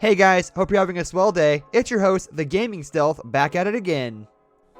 Hey guys, hope you're having a swell day. It's your host, the Gaming Stealth, back at it again.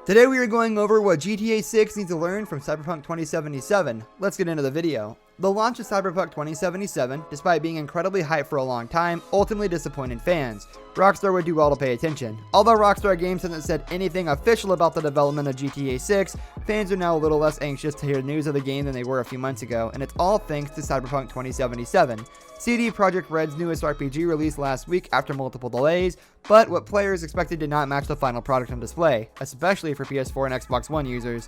Today we are going over what GTA 6 needs to learn from Cyberpunk 2077. Let's get into the video. The launch of Cyberpunk 2077, despite being incredibly hyped for a long time, ultimately disappointed fans. Rockstar would do well to pay attention. Although Rockstar Games hasn't said anything official about the development of GTA 6, fans are now a little less anxious to hear news of the game than they were a few months ago, and it's all thanks to Cyberpunk 2077. CD Projekt Red's newest RPG released last week after multiple delays, but what players expected did not match the final product on display, especially for PS4 and Xbox One users.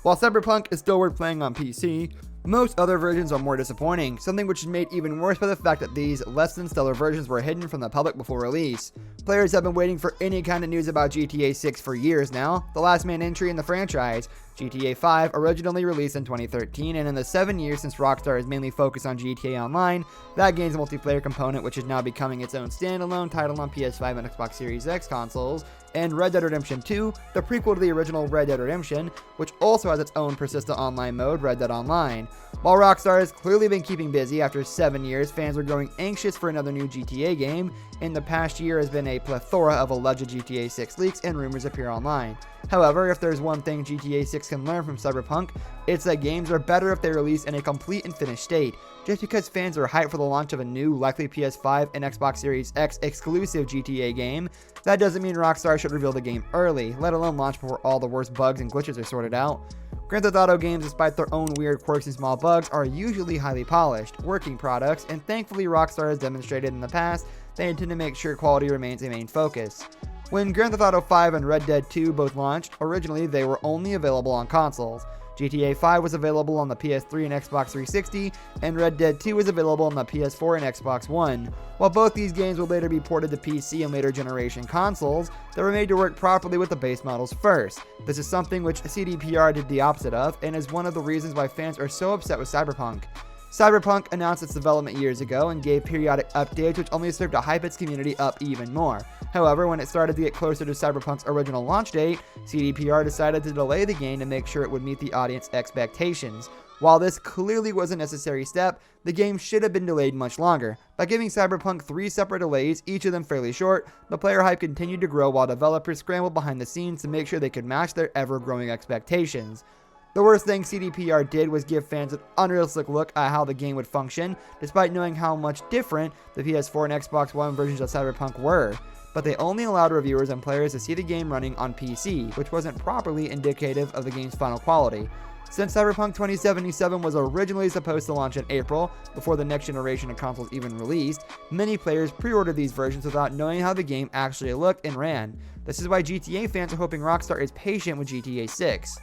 While Cyberpunk is still worth playing on PC, most other versions are more disappointing, something which is made even worse by the fact that these less than stellar versions were hidden from the public before release. Players have been waiting for any kind of news about GTA 6 for years now. The last main entry in the franchise, GTA 5, originally released in 2013, and in the 7 years since Rockstar has mainly focused on GTA Online, that game's multiplayer component, which is now becoming its own standalone title on PS5 and Xbox Series X consoles, and Red Dead Redemption 2, the prequel to the original Red Dead Redemption, which also has its own persistent online mode, Red Dead Online. While Rockstar has clearly been keeping busy after 7 years, fans are growing anxious for another new GTA game, and the past year has been a plethora of alleged GTA 6 leaks and rumors appear online. However, if there's one thing GTA 6 can learn from Cyberpunk, it's that games are better if they release in a complete and finished state. Just because fans are hyped for the launch of a new, likely PS5 and Xbox Series X exclusive GTA game, that doesn't mean Rockstar should reveal the game early, let alone launch before all the worst bugs and glitches are sorted out. Grand Theft Auto games, despite their own weird quirks and small bugs, are usually highly polished, working products, and thankfully Rockstar has demonstrated in the past they intend to make sure quality remains a main focus. When Grand Theft Auto 5 and Red Dead 2 both launched, originally they were only available on consoles. GTA 5 was available on the PS3 and Xbox 360, and Red Dead 2 was available on the PS4 and Xbox One. While both these games would later be ported to PC and later generation consoles, they were made to work properly with the base models first. This is something which CDPR did the opposite of, and is one of the reasons why fans are so upset with Cyberpunk. Cyberpunk announced its development years ago and gave periodic updates which only served to hype its community up even more. However, when it started to get closer to Cyberpunk's original launch date, CDPR decided to delay the game to make sure it would meet the audience expectations. While this clearly was a necessary step, the game should have been delayed much longer. By giving Cyberpunk 3 separate delays, each of them fairly short, the player hype continued to grow while developers scrambled behind the scenes to make sure they could match their ever-growing expectations. The worst thing CDPR did was give fans an unrealistic look at how the game would function, despite knowing how much different the PS4 and Xbox One versions of Cyberpunk were. But they only allowed reviewers and players to see the game running on PC, which wasn't properly indicative of the game's final quality. Since Cyberpunk 2077 was originally supposed to launch in April, before the next generation of consoles even released, many players pre-ordered these versions without knowing how the game actually looked and ran. This is why GTA fans are hoping Rockstar is patient with GTA 6.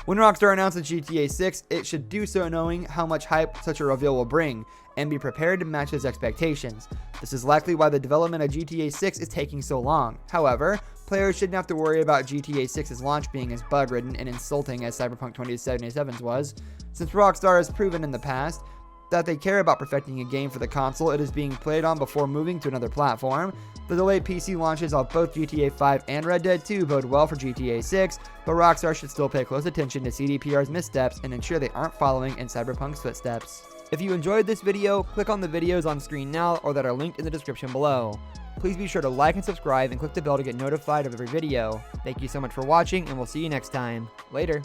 When Rockstar announces GTA 6, it should do so knowing how much hype such a reveal will bring, and be prepared to match its expectations. This is likely why the development of GTA 6 is taking so long. However, players shouldn't have to worry about GTA 6's launch being as bug-ridden and insulting as Cyberpunk 2077's was, since Rockstar has proven in the past that they care about perfecting a game for the console it is being played on before moving to another platform. The delayed PC launches of both GTA 5 and Red Dead 2 bode well for GTA 6, but Rockstar should still pay close attention to CDPR's missteps and ensure they aren't following in Cyberpunk's footsteps. If you enjoyed this video, click on the videos on screen now or that are linked in the description below. Please be sure to like and subscribe and click the bell to get notified of every video. Thank you so much for watching, and we'll see you next time. Later.